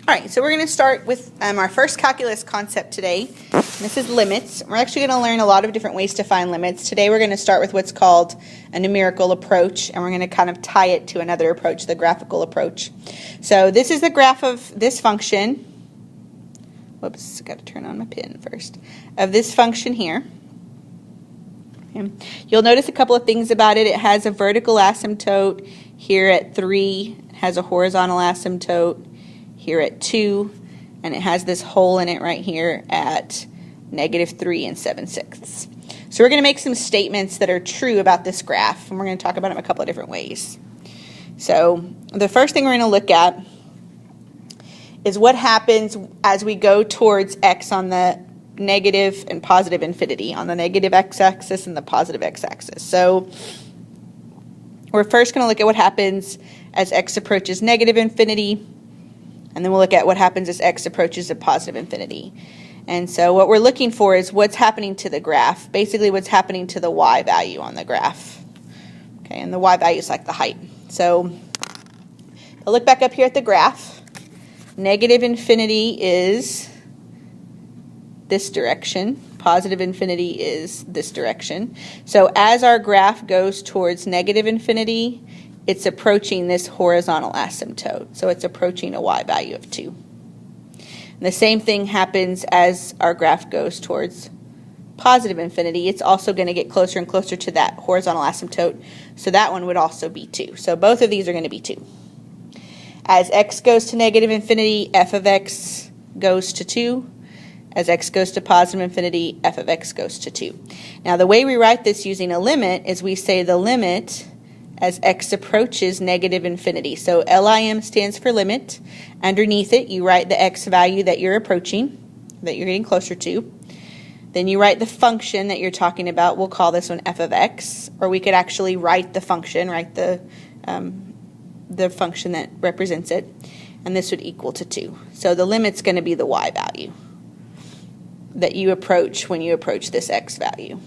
All right, so we're going to start with our first calculus concept today. This is limits. We're actually going to learn a lot of different ways to find limits. Today we're going to start with what's called a numerical approach, and we're going to kind of tie it to another approach, the graphical approach. So this is the graph of this function. Whoops, got to turn on my pen first. Of this function here. Okay. You'll notice a couple of things about it. It has a vertical asymptote here at 3. It has a horizontal asymptote here at 2, and it has this hole in it right here at -3 and 7/6. So we're going to make some statements that are true about this graph, and we're going to talk about them a couple of different ways. So the first thing we're going to look at is what happens as we go towards x on the negative and positive infinity, on the negative x-axis and the positive x-axis. So we're first going to look at what happens as x approaches negative infinity, and then we'll look at what happens as x approaches a positive infinity. And so what we're looking for is what's happening to the graph, basically what's happening to the y value on the graph. Okay, and the y value is like the height. So I'll look back up here at the graph. Negative infinity is this direction. Positive infinity is this direction. So as our graph goes towards negative infinity, it's approaching this horizontal asymptote. So it's approaching a y value of 2. And the same thing happens as our graph goes towards positive infinity. It's also going to get closer and closer to that horizontal asymptote. So that one would also be 2. So both of these are going to be 2. As x goes to negative infinity, f of x goes to 2. As x goes to positive infinity, f of x goes to 2. Now the way we write this using a limit is we say the limit as x approaches negative infinity. So LIM stands for limit. Underneath it, you write the x value that you're approaching, that you're getting closer to. Then you write the function that you're talking about. We'll call this one f of x, or we could actually write the function, write the function that represents it, and this would equal to 2. So the limit's going to be the y value that you approach when you approach this x value.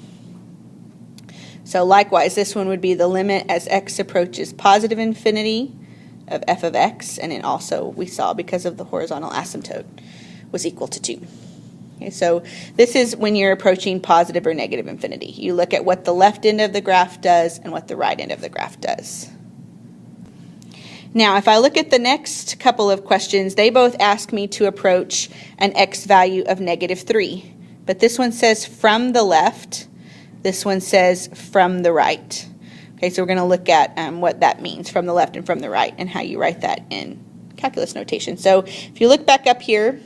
So likewise, this one would be the limit as x approaches positive infinity of f of x, and it also, we saw, because of the horizontal asymptote, was equal to 2. Okay, so this is when you're approaching positive or negative infinity. You look at what the left end of the graph does and what the right end of the graph does. Now, if I look at the next couple of questions, they both ask me to approach an x value of -3. But this one says from the left. This one says from the right. Okay, so we're going to look at what that means, from the left and from the right, and how you write that in calculus notation. So if you look back up here,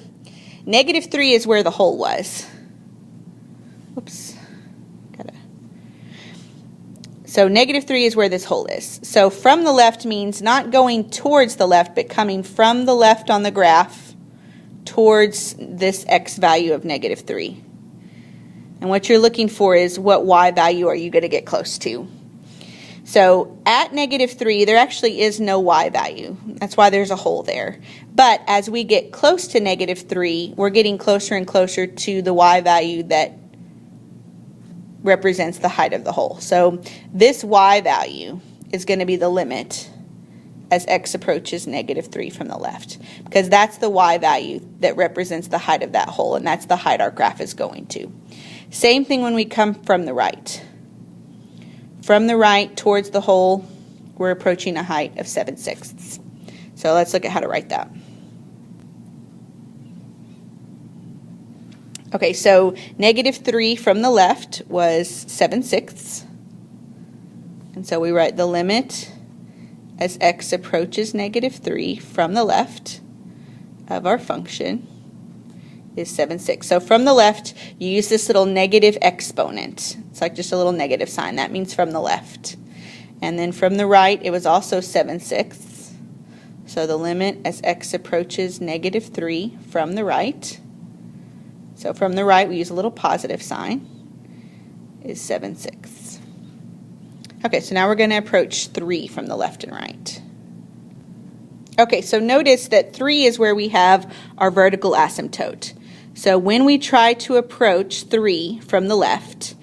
-3 is where the hole was. Oops. So -3 is where this hole is. So from the left means not going towards the left, but coming from the left on the graph towards this x value of -3. And what you're looking for is what y value are you going to get close to. So at -3, there actually is no y value. That's why there's a hole there. But as we get close to -3, we're getting closer and closer to the y value that represents the height of the hole. So this y value is going to be the limit as x approaches -3 from the left, because that's the y value that represents the height of that hole, and that's the height our graph is going to. Same thing when we come from the right. From the right towards the hole, we're approaching a height of 7/6. So let's look at how to write that. Okay, so -3 from the left was 7/6. And so we write the limit as x approaches -3 from the left of our function is 7/6. So from the left, you use this little negative exponent. It's like just a little negative sign. That means from the left. And then from the right, it was also 7/6. So the limit as x approaches -3 from the right. So from the right, we use a little positive sign, is 7/6. Okay, so now we're going to approach 3 from the left and right. Okay, so notice that 3 is where we have our vertical asymptote. So when we try to approach 3 from the left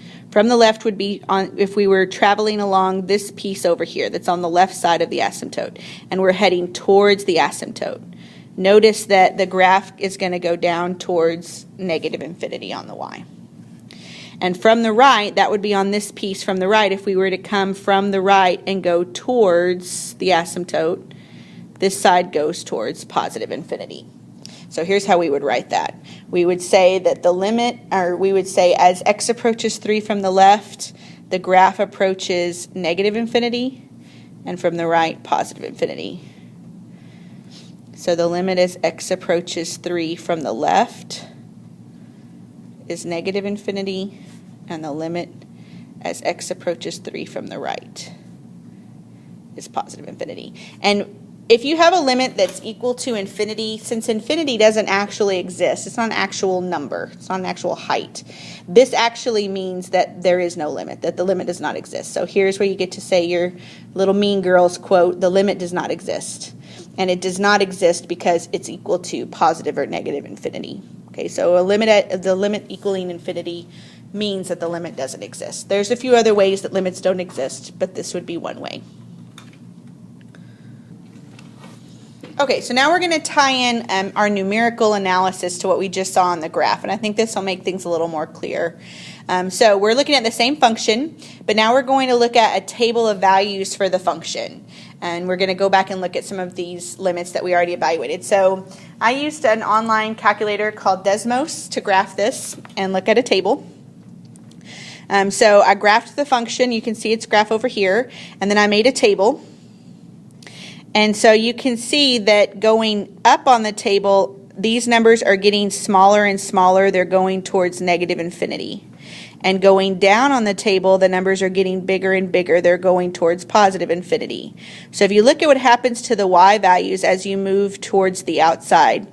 would be on, if we were traveling along this piece over here that's on the left side of the asymptote, and we're heading towards the asymptote. notice that the graph is going to go down towards negative infinity on the y. And from the right, that would be on this piece from the right, if we were to come from the right and go towards the asymptote, this side goes towards positive infinity. So here's how we would write that. We would say that the limit, or we would say as x approaches 3 from the left, the graph approaches negative infinity, and from the right, positive infinity. So the limit as x approaches 3 from the left is negative infinity, and the limit as x approaches 3 from the right is positive infinity. And if you have a limit that's equal to infinity, since infinity doesn't actually exist, it's not an actual number, it's not an actual height, this actually means that there is no limit, that the limit does not exist. So here's where you get to say your little Mean Girls quote, the limit does not exist. And it does not exist because it's equal to positive or negative infinity. Okay, so the limit equaling infinity means that the limit doesn't exist. There's a few other ways that limits don't exist, but this would be one way. Okay, so now we're going to tie in our numerical analysis to what we just saw on the graph, and I think this will make things a little more clear. So we're looking at the same function, but now we're going to look at a table of values for the function, and we're going to go back and look at some of these limits that we already evaluated. So I used an online calculator called Desmos to graph this and look at a table. So I graphed the function, you can see its graph over here, and then I made a table. And so you can see that going up on the table, these numbers are getting smaller and smaller. They're going towards negative infinity. And going down on the table, the numbers are getting bigger and bigger. They're going towards positive infinity. So if you look at what happens to the y values as you move towards the outside,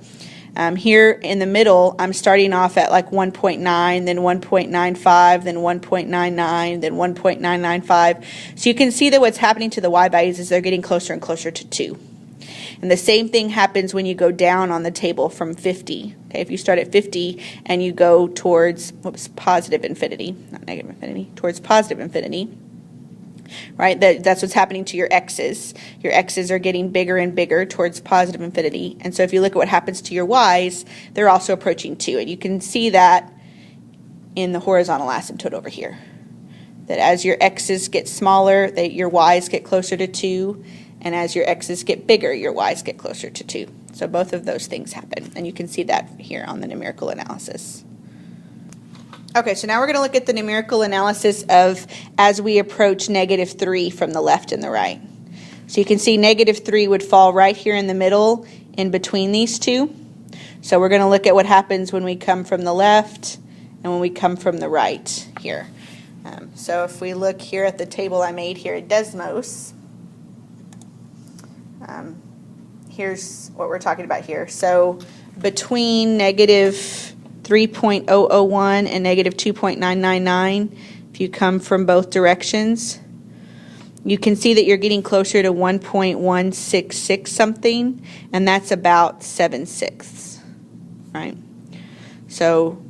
here in the middle, I'm starting off at like 1.9, then 1.95, then 1.99, then 1.995. So you can see that what's happening to the y values is they're getting closer and closer to 2. And the same thing happens when you go down on the table from 50. Okay, if you start at 50 and you go towards positive infinity, not negative infinity, towards positive infinity, right? That's what's happening to your x's. Your x's are getting bigger and bigger towards positive infinity. And so if you look at what happens to your y's, they're also approaching 2. And you can see that in the horizontal asymptote over here. That as your x's get smaller, your y's get closer to 2. And as your x's get bigger, your y's get closer to 2. So both of those things happen. And you can see that here on the numerical analysis. Okay, so now we're going to look at the numerical analysis of as we approach negative 3 from the left and the right. So you can see negative 3 would fall right here in the middle in between these two. So we're going to look at what happens when we come from the left and when we come from the right here. So if we look here at the table I made here at Desmos, here's what we're talking about here. So between negative 3.001 and negative 2.999, if you come from both directions, you can see that you're getting closer to 1.166 something, and that's about 7/6, right? So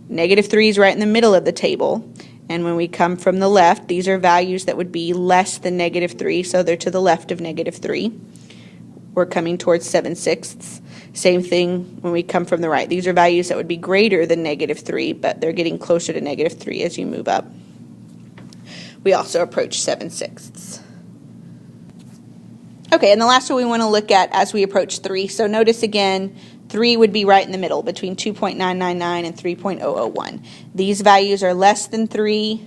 negative 3 is right in the middle of the table, and when we come from the left, these are values that would be less than negative 3, so they're to the left of negative 3. We're coming towards 7/6. Same thing when we come from the right. These are values that would be greater than negative 3, but they're getting closer to negative 3 as you move up. We also approach 7/6. Okay, and the last one we want to look at as we approach 3. So notice again, 3 would be right in the middle between 2.999 and 3.001. These values are less than 3.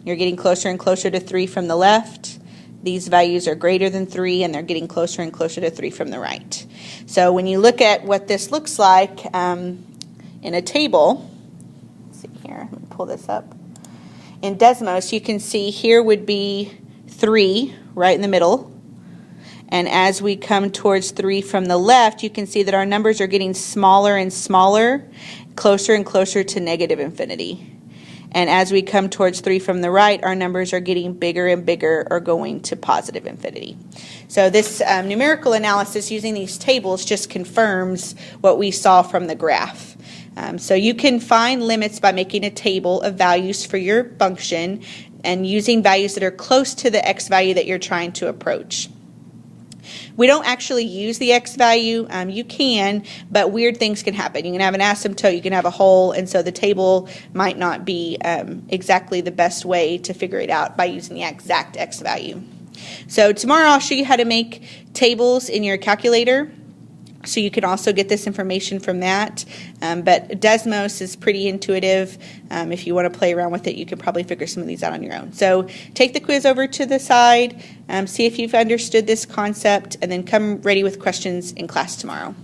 You're getting closer and closer to 3 from the left. These values are greater than 3, and they're getting closer and closer to 3 from the right. So when you look at what this looks like in a table, let's see here, let me pull this up. In Desmos, you can see here would be 3 right in the middle. And as we come towards 3 from the left, you can see that our numbers are getting smaller and smaller, closer and closer to negative infinity. And as we come towards 3 from the right, our numbers are getting bigger and bigger or going to positive infinity. So this numerical analysis using these tables just confirms what we saw from the graph. So you can find limits by making a table of values for your function and using values that are close to the x value that you're trying to approach. We don't actually use the x value. You can, but weird things can happen. You can have an asymptote, you can have a hole, and so the table might not be exactly the best way to figure it out by using the exact x value. So tomorrow I'll show you how to make tables in your calculator. So you can also get this information from that. But Desmos is pretty intuitive. If you want to play around with it, you can probably figure some of these out on your own. So take the quiz over to the side, see if you've understood this concept, and then come ready with questions in class tomorrow.